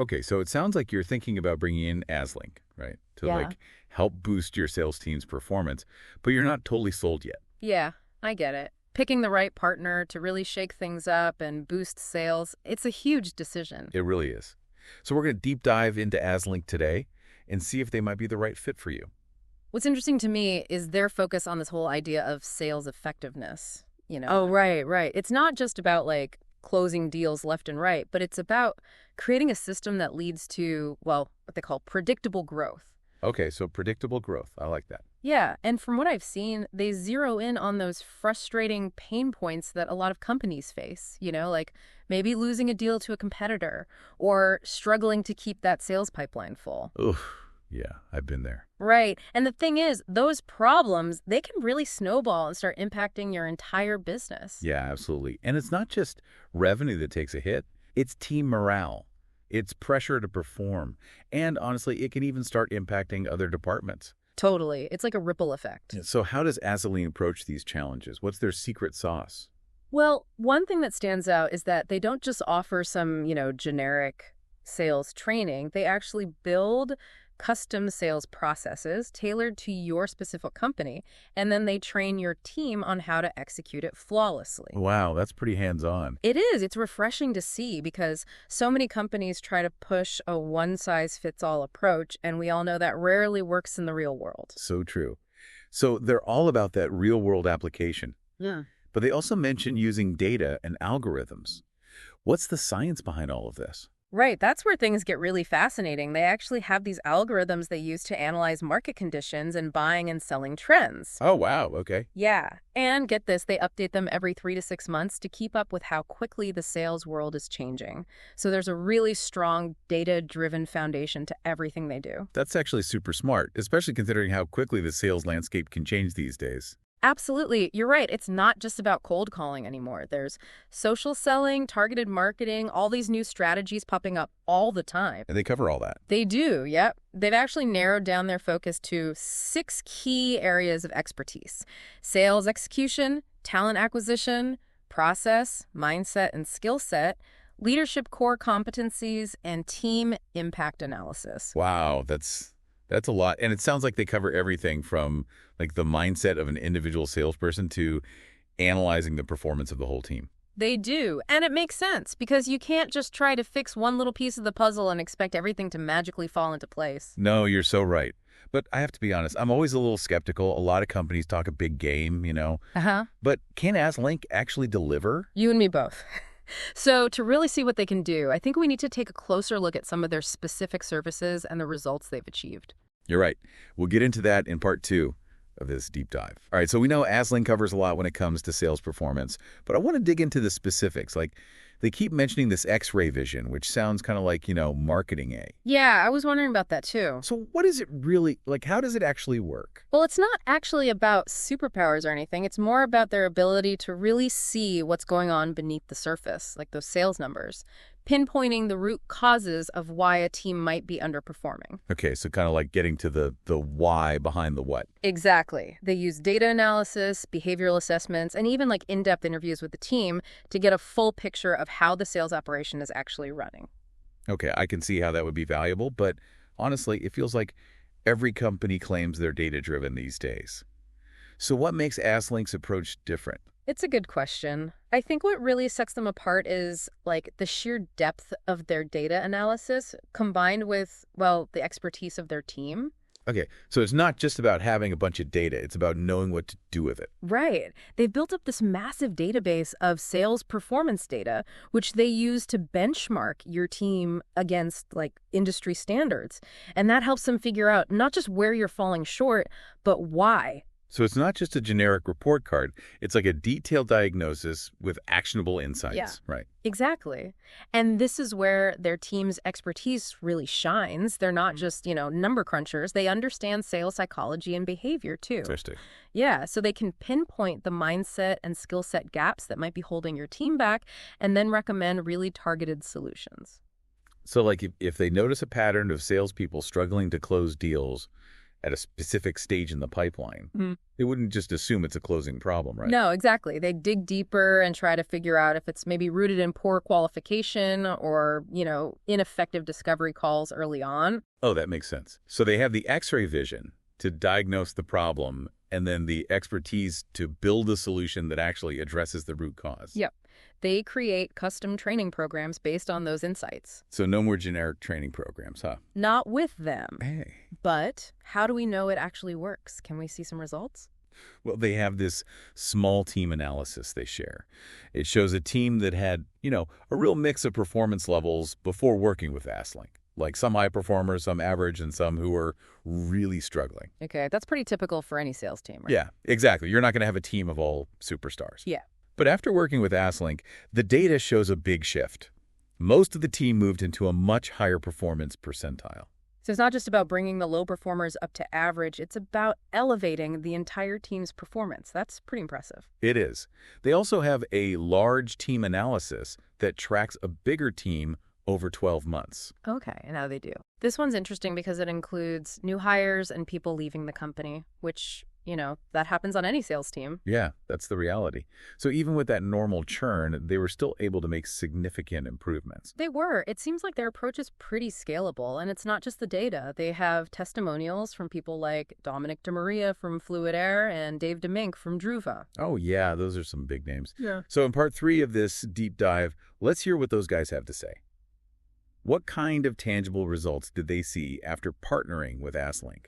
Okay, so it sounds like you're thinking about bringing in Asliinc, right? To Yeah. help boost your sales team's performance, but you're not totally sold yet. Yeah, I get it. Picking the right partner to really shake things up and boost sales, it's a huge decision. It really is. So we're going to deep dive into Asliinc today and see if they might be the right fit for you. What's interesting to me is their focus on this whole idea of sales effectiveness. Oh, Oh, right, right. It's not just about like closing deals left and right, but it's about creating a system that leads to, well, what they call predictable growth. okay, so predictable growth. I like that. Yeah, and from what I've seen, they zero in on those frustrating pain points that a lot of companies face, like maybe losing a deal to a competitor or struggling to keep that sales pipeline full. Oof, yeah, I've been there. Right. And the thing is, those problems, they can really snowball and start impacting your entire business. Yeah, absolutely. And it's not just revenue that takes a hit, it's team morale. It's pressure to perform. And honestly, it can even start impacting other departments. Totally. It's like a ripple effect. Yeah, so how does Asliinc approach these challenges? What's their secret sauce? Well, one thing that stands out is that they don't just offer some, generic sales training. They actually build custom sales processes tailored to your specific company, and then they train your team on how to execute it flawlessly. Wow, that's pretty hands-on. It is. It's refreshing to see because so many companies try to push a one-size-fits-all approach, and we all know that rarely works in the real world. So true. So they're all about that real-world application. Yeah. But they also mention using data and algorithms. What's the science behind all of this? Right, that's where things get really fascinating. They actually have these algorithms they use to analyze market conditions and buying and selling trends. Oh, wow, okay. Yeah, and get this, they update them every 3 to 6 months to keep up with how quickly the sales world is changing. So there's a really strong data-driven foundation to everything they do. That's actually super smart, especially considering how quickly the sales landscape can change these days. Absolutely. You're right. It's not just about cold calling anymore. There's social selling, targeted marketing, all these new strategies popping up all the time. And they cover all that. They do, yep. They've actually narrowed down their focus to 6 key areas of expertise: sales execution, talent acquisition, process, mindset and skill set, leadership core competencies, and team impact analysis. Wow, that's a lot. And it sounds like they cover everything from the mindset of an individual salesperson to analyzing the performance of the whole team. They do, and it makes sense because you can't just try to fix one little piece of the puzzle and expect everything to magically fall into place. No, you're so right. But I have to be honest, I'm always a little skeptical. A lot of companies talk a big game, Uh-huh. But can Asliinc actually deliver? You and me both. So to really see what they can do, I think we need to take a closer look at some of their specific services and the results they've achieved. You're right. We'll get into that in part 2 of this deep dive. All right, so we know Asliinc covers a lot when it comes to sales performance, but I want to dig into the specifics. They keep mentioning this X-ray vision, which sounds kind of like, marketing A. Yeah, I was wondering about that too. So what is it really, how does it actually work? Well, it's not actually about superpowers or anything. It's more about their ability to really see what's going on beneath the surface, like those sales numbers, pinpointing the root causes of why a team might be underperforming. Okay, so kind of like getting to the why behind the what. Exactly. They use data analysis, behavioral assessments, and even like in-depth interviews with the team to get a full picture of how the sales operation is actually running. Okay, I can see how that would be valuable, but honestly, it feels like every company claims they're data-driven these days. So what makes Aslink's approach different? It's a good question. I think what really sets them apart is like the sheer depth of their data analysis combined with, well, the expertise of their team. Okay, so it's not just about having a bunch of data. It's about knowing what to do with it. Right. They've built up this massive database of sales performance data, which they use to benchmark your team against like industry standards. And that helps them figure out not just where you're falling short, but why. So it's not just a generic report card. It's like a detailed diagnosis with actionable insights. Yeah. Right. Exactly. And this is where their team's expertise really shines. They're not just, number crunchers. They understand sales psychology and behavior too. Interesting. Yeah, so they can pinpoint the mindset and skill set gaps that might be holding your team back and then recommend really targeted solutions. So if they notice a pattern of salespeople struggling to close deals, at a specific stage in the pipeline. Mhm. They wouldn't just assume it's a closing problem, right? No, exactly. They dig deeper and try to figure out if it's maybe rooted in poor qualification or, ineffective discovery calls early on. Oh, that makes sense. So they have the X-ray vision to diagnose the problem and then the expertise to build a solution that actually addresses the root cause. Yep. They create custom training programs based on those insights. So no more generic training programs, huh? Not with them. Hey. But how do we know it actually works? Can we see some results? Well, they have this small team analysis they share. It shows a team that had, a real mix of performance levels before working with Asliinc. Like some high performers, some average, and some who were really struggling. Okay, that's pretty typical for any sales team, right? Yeah, exactly. You're not going to have a team of all superstars. Yeah. But after working with Asliinc, the data shows a big shift. Most of the team moved into a much higher performance percentile. So it's not just about bringing the low performers up to average, it's about elevating the entire team's performance. That's pretty impressive. It is. They also have a large team analysis that tracks a bigger team over 12 months. Okay, now they do. This one's interesting because it includes new hires and people leaving the company, which, that happens on any sales team. Yeah, that's the reality. So even with that normal churn, they were still able to make significant improvements. They were. It seems like their approach is pretty scalable, and it's not just the data. They have testimonials from people like Dominic DeMaria from Fluid Air and Dave DeMink from Druva. Oh, yeah, those are some big names. Yeah. So in part 3 of this deep dive, let's hear what those guys have to say. What kind of tangible results did they see after partnering with Asliinc?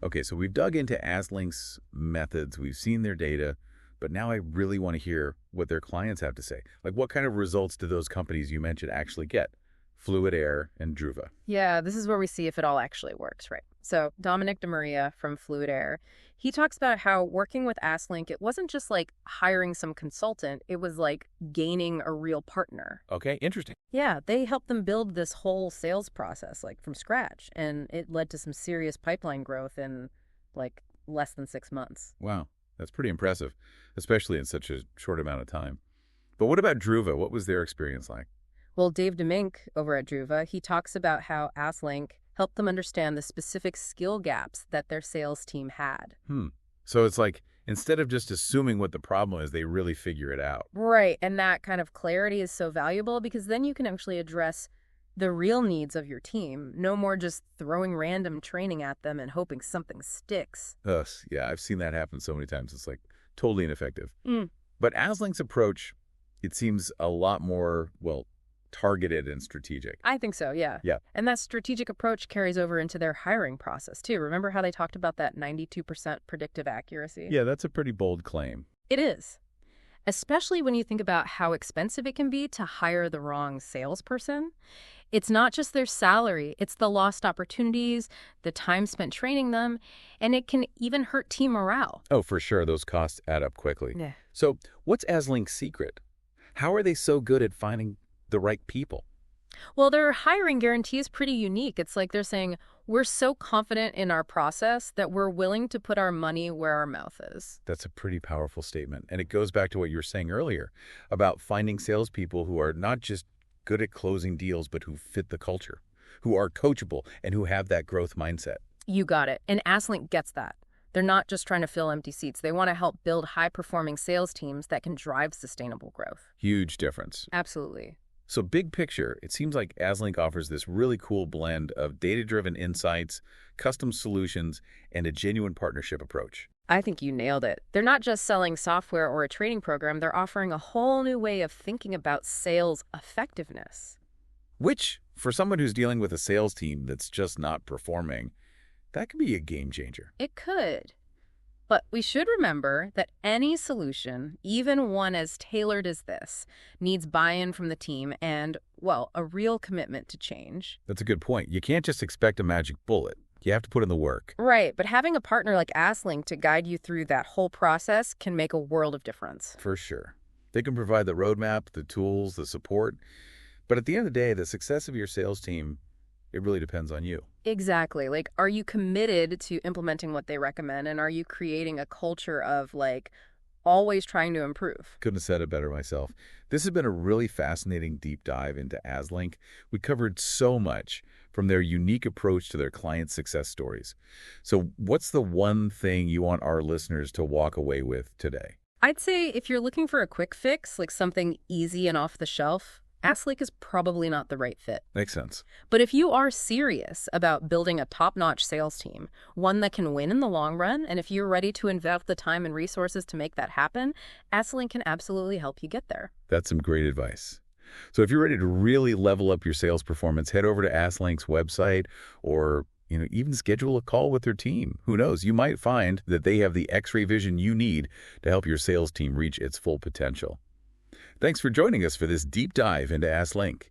Okay, so we've dug into Asliinc's methods, we've seen their data, but now I really want to hear what their clients have to say. Like, what kind of results do those companies you mentioned actually get? Fluid Air and Druva. Yeah, this is where we see if it all actually works, right? So Dominic DeMaria from Fluid Air, he talks about how working with Asliinc, it wasn't just like hiring some consultant, it was like gaining a real partner. Okay, interesting. Yeah, they helped them build this whole sales process like from scratch, and it led to some serious pipeline growth in like less than 6 months. Wow, that's pretty impressive, especially in such a short amount of time. But what about Druva? What was their experience like? Well, Dave DeMink over at Druva, he talks about how Asliinc helped them understand the specific skill gaps that their sales team had. So it's like, instead of just assuming what the problem is, they really figure it out. Right, and that kind of clarity is so valuable because then you can actually address the real needs of your team. No more just throwing random training at them and hoping something sticks. Ugh, yeah, I've seen that happen so many times. It's like totally ineffective. Mm. But Aslink's approach, it seems a lot more, targeted and strategic. I think so, yeah. Yeah. And that strategic approach carries over into their hiring process, too. Remember how they talked about that 92% predictive accuracy? Yeah, that's a pretty bold claim. It is. Especially when you think about how expensive it can be to hire the wrong salesperson. It's not just their salary, it's the lost opportunities, the time spent training them, and it can even hurt team morale. Oh, for sure. Those costs add up quickly. Yeah. So what's Aslink's secret? How are they so good at finding the right people? Well, their hiring guarantee is pretty unique. It's like they're saying, we're so confident in our process that we're willing to put our money where our mouth is. That's a pretty powerful statement. And it goes back to what you were saying earlier about finding salespeople who are not just good at closing deals, but who fit the culture, who are coachable, and who have that growth mindset. You got it. And Asliinc gets that. They're not just trying to fill empty seats. They want to help build high-performing sales teams that can drive sustainable growth. Huge difference. Absolutely. So big picture, it seems like Asliinc offers this really cool blend of data-driven insights, custom solutions, and a genuine partnership approach. I think you nailed it. They're not just selling software or a training program. They're offering a whole new way of thinking about sales effectiveness. Which, for someone who's dealing with a sales team that's just not performing, that could be a game changer. It could. But we should remember that any solution, even one as tailored as this, needs buy-in from the team and, a real commitment to change. That's a good point. You can't just expect a magic bullet. You have to put in the work. Right, but having a partner like Asliinc to guide you through that whole process can make a world of difference. For sure. They can provide the roadmap, the tools, the support. But at the end of the day, the success of your sales team, it really depends on you. Exactly. Like, are you committed to implementing what they recommend? And are you creating a culture of, always trying to improve? Couldn't have said it better myself. This has been a really fascinating deep dive into Asliinc. We covered so much, from their unique approach to their client success stories. So what's the one thing you want our listeners to walk away with today? I'd say if you're looking for a quick fix, like something easy and off the shelf, Asliinc is probably not the right fit. Makes sense. But if you are serious about building a top-notch sales team, one that can win in the long run, and if you're ready to invest the time and resources to make that happen, Asliinc can absolutely help you get there. That's some great advice. So if you're ready to really level up your sales performance, head over to Asliinc's website or even schedule a call with their team. Who knows? You might find that they have the X-ray vision you need to help your sales team reach its full potential. Thanks for joining us for this deep dive into Asliinc.